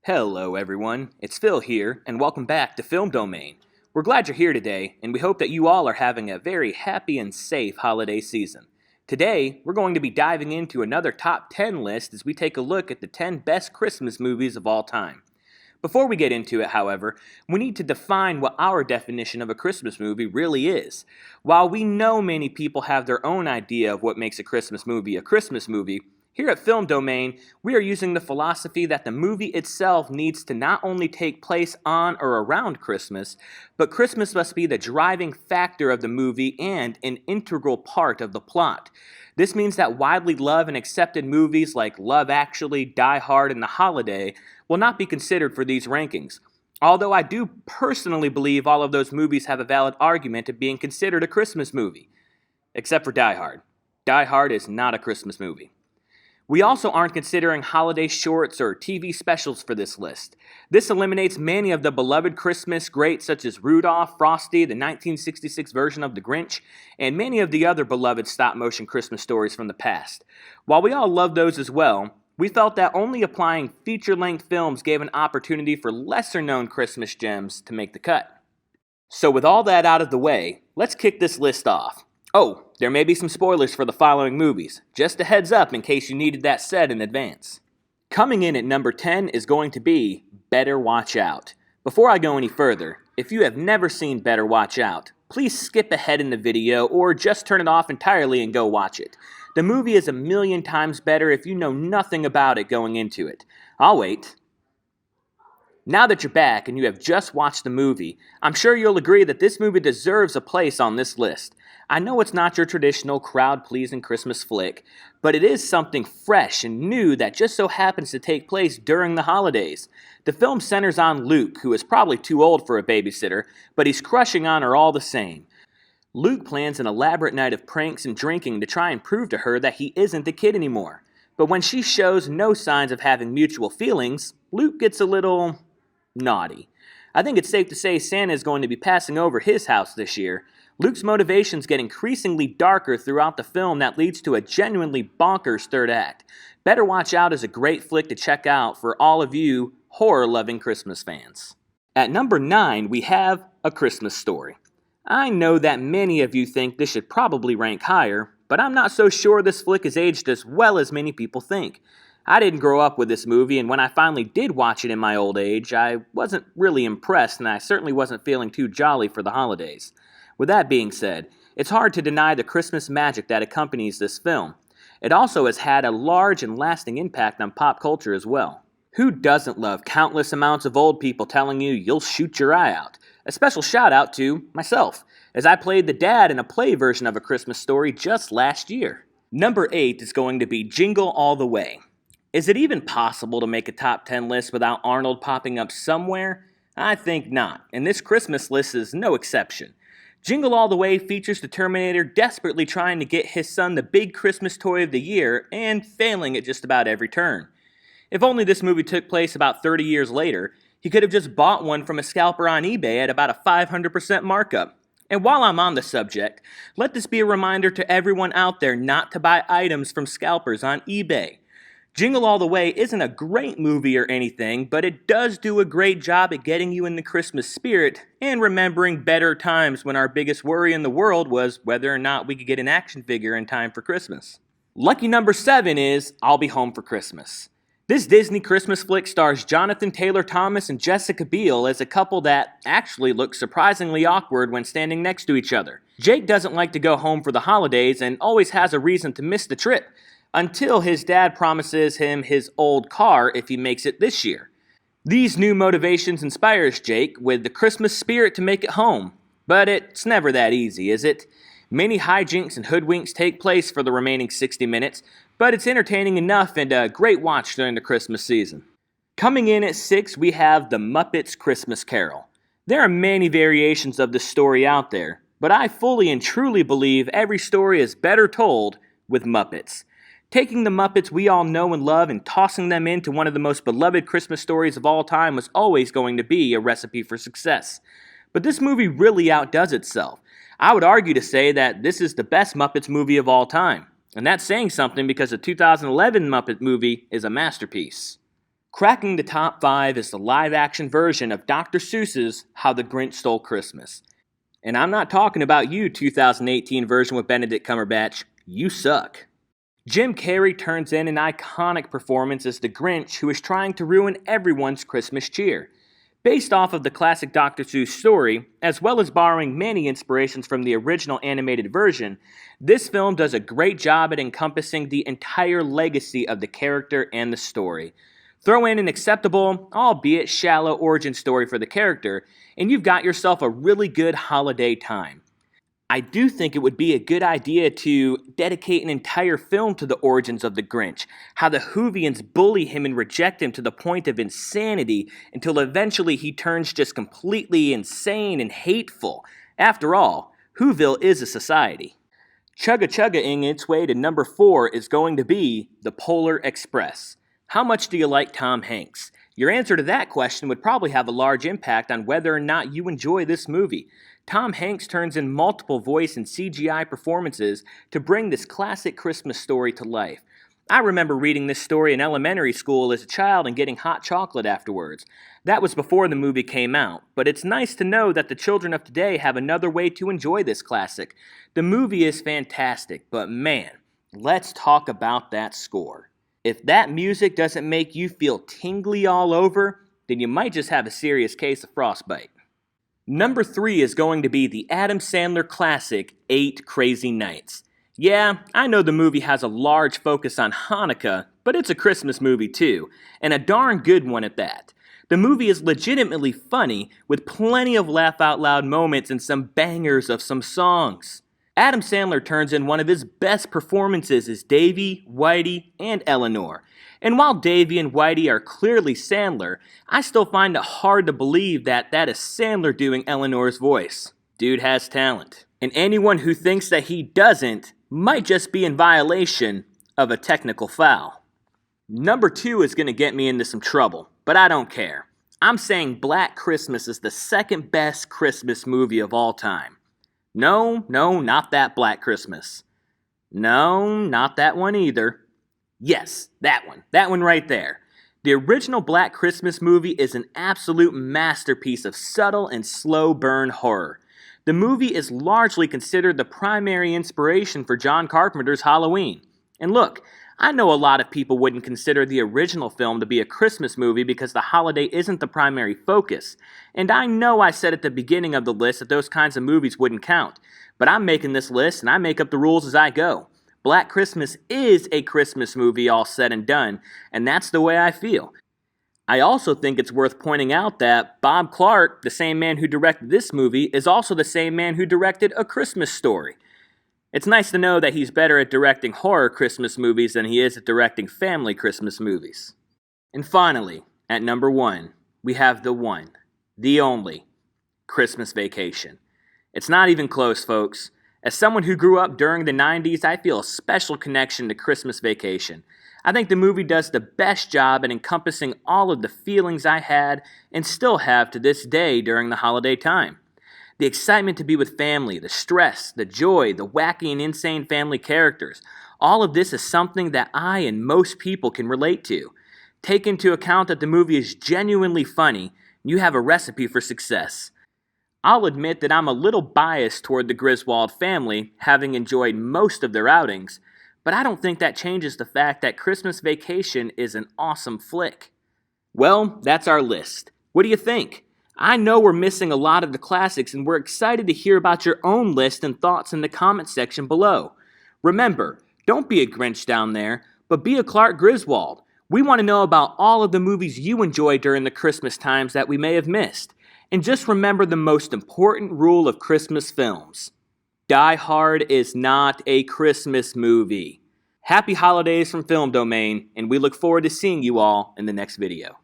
Hello everyone, it's Phil here, and welcome back to Film Domain. We're glad you're here today, and we hope that you all are having a very happy and safe holiday season. Today, we're going to be diving into another top 10 list as we take a look at the 10 best Christmas movies of all time. Before we get into it, however, we need to define what our definition of a Christmas movie really is. While we know many people have their own idea of what makes a Christmas movie, here at Film Domain, we are using the philosophy that the movie itself needs to not only take place on or around Christmas, but Christmas must be the driving factor of the movie and an integral part of the plot. This means that widely loved and accepted movies like Love Actually, Die Hard, and The Holiday will not be considered for these rankings. Although I do personally believe all of those movies have a valid argument of being considered a Christmas movie. Except for Die Hard. Die Hard is not a Christmas movie. We also aren't considering holiday shorts or TV specials for this list. This eliminates many of the beloved Christmas greats such as Rudolph, Frosty, the 1966 version of the Grinch, and many of the other beloved stop-motion Christmas stories from the past. While we all love those as well, we felt that only applying feature-length films gave an opportunity for lesser-known Christmas gems to make the cut. So with all that out of the way, let's kick this list off. Oh, there may be some spoilers for the following movies. Just a heads up in case you needed that said in advance. Coming in at number 10 is going to be Better Watch Out. Before I go any further, if you have never seen Better Watch Out, please skip ahead in the video or just turn it off entirely and go watch it. The movie is a million times better if you know nothing about it going into it. I'll wait. Now that you're back and you have just watched the movie, I'm sure you'll agree that this movie deserves a place on this list. I know it's not your traditional crowd-pleasing Christmas flick, but it is something fresh and new that just so happens to take place during the holidays. The film centers on Luke, who is probably too old for a babysitter, but he's crushing on her all the same. Luke plans an elaborate night of pranks and drinking to try and prove to her that he isn't a kid anymore. But when she shows no signs of having mutual feelings, Luke gets a little naughty. I think it's safe to say Santa is going to be passing over his house this year. Luke's motivations get increasingly darker throughout the film that leads to a genuinely bonkers third act. Better Watch Out is a great flick to check out for all of you horror-loving Christmas fans. At number 9, we have A Christmas Story. I know that many of you think this should probably rank higher, but I'm not so sure this flick is aged as well as many people think. I didn't grow up with this movie, and when I finally did watch it in my old age, I wasn't really impressed, and I certainly wasn't feeling too jolly for the holidays. With that being said, it's hard to deny the Christmas magic that accompanies this film. It also has had a large and lasting impact on pop culture as well. Who doesn't love countless amounts of old people telling you you'll shoot your eye out? A special shout out to myself, as I played the dad in a play version of A Christmas Story just last year. Number 8 is going to be Jingle All The Way. Is it even possible to make a top 10 list without Arnold popping up somewhere? I think not, and this Christmas list is no exception. Jingle All The Way features the Terminator desperately trying to get his son the big Christmas toy of the year and failing at just about every turn. If only this movie took place about 30 years later, he could have just bought one from a scalper on eBay at about a 500% markup. And while I'm on the subject, let this be a reminder to everyone out there not to buy items from scalpers on eBay. Jingle All The Way isn't a great movie or anything, but it does do a great job at getting you in the Christmas spirit and remembering better times when our biggest worry in the world was whether or not we could get an action figure in time for Christmas. Lucky number 7 is I'll Be Home for Christmas. This Disney Christmas flick stars Jonathan Taylor Thomas and Jessica Biel as a couple that actually looks surprisingly awkward when standing next to each other. Jake doesn't like to go home for the holidays and always has a reason to miss the trip, until his dad promises him his old car if he makes it this year. These new motivations inspires Jake with the Christmas spirit to make it home, but it's never that easy, is it? Many hijinks and hoodwinks take place for the remaining 60 minutes, but it's entertaining enough and a great watch during the Christmas season. Coming in at 6, we have The Muppets Christmas Carol. There are many variations of this story out there, but I fully and truly believe every story is better told with Muppets. Taking the Muppets we all know and love and tossing them into one of the most beloved Christmas stories of all time was always going to be a recipe for success. But this movie really outdoes itself. I would argue to say that this is the best Muppets movie of all time. And that's saying something because the 2011 Muppet movie is a masterpiece. Cracking the top 5 is the live-action version of Dr. Seuss's How the Grinch Stole Christmas. And I'm not talking about you, 2018 version with Benedict Cumberbatch. You suck. Jim Carrey turns in an iconic performance as the Grinch who is trying to ruin everyone's Christmas cheer. Based off of the classic Dr. Seuss story, as well as borrowing many inspirations from the original animated version, this film does a great job at encompassing the entire legacy of the character and the story. Throw in an acceptable, albeit shallow origin story for the character, and you've got yourself a really good holiday time. I do think it would be a good idea to dedicate an entire film to the origins of the Grinch, how the Whovians bully him and reject him to the point of insanity until eventually he turns just completely insane and hateful. After all, Whoville is a society. Chugga-chugga-ing its way to number 4 is going to be The Polar Express. How much do you like Tom Hanks? Your answer to that question would probably have a large impact on whether or not you enjoy this movie. Tom Hanks turns in multiple voice and CGI performances to bring this classic Christmas story to life. I remember reading this story in elementary school as a child and getting hot chocolate afterwards. That was before the movie came out, but it's nice to know that the children of today have another way to enjoy this classic. The movie is fantastic, but man, let's talk about that score. If that music doesn't make you feel tingly all over, then you might just have a serious case of frostbite. Number 3 is going to be the Adam Sandler classic, 8 Crazy Nights. Yeah, I know the movie has a large focus on Hanukkah, but it's a Christmas movie too, and a darn good one at that. The movie is legitimately funny, with plenty of laugh-out-loud moments and some bangers of some songs. Adam Sandler turns in one of his best performances as Davy, Whitey, and Eleanor. And while Davy and Whitey are clearly Sandler, I still find it hard to believe that is Sandler doing Eleanor's voice. Dude has talent. And anyone who thinks that he doesn't might just be in violation of a technical foul. Number 2 is going to get me into some trouble, but I don't care. I'm saying Black Christmas is the second best Christmas movie of all time. No, not that Black Christmas. No, not that one either. Yes, that one right there. The original Black Christmas movie is an absolute masterpiece of subtle and slow burn horror. The movie is largely considered the primary inspiration for John Carpenter's Halloween. And look, I know a lot of people wouldn't consider the original film to be a Christmas movie because the holiday isn't the primary focus. And I know I said at the beginning of the list that those kinds of movies wouldn't count. But I'm making this list and I make up the rules as I go. Black Christmas is a Christmas movie all said and done, and that's the way I feel. I also think it's worth pointing out that Bob Clark, the same man who directed this movie, is also the same man who directed A Christmas Story. It's nice to know that he's better at directing horror Christmas movies than he is at directing family Christmas movies. And finally, at number 1, we have the one, the only, Christmas Vacation. It's not even close, folks. As someone who grew up during the 90s, I feel a special connection to Christmas Vacation. I think the movie does the best job at encompassing all of the feelings I had and still have to this day during the holiday time. The excitement to be with family, the stress, the joy, the wacky and insane family characters, all of this is something that I and most people can relate to. Take into account that the movie is genuinely funny, and you have a recipe for success. I'll admit that I'm a little biased toward the Griswold family, having enjoyed most of their outings, but I don't think that changes the fact that Christmas Vacation is an awesome flick. Well, that's our list. What do you think? I know we're missing a lot of the classics, and we're excited to hear about your own list and thoughts in the comment section below. Remember, don't be a Grinch down there, but be a Clark Griswold. We want to know about all of the movies you enjoy during the Christmas times that we may have missed. And just remember the most important rule of Christmas films. Die Hard is not a Christmas movie. Happy holidays from Film Domain, and we look forward to seeing you all in the next video.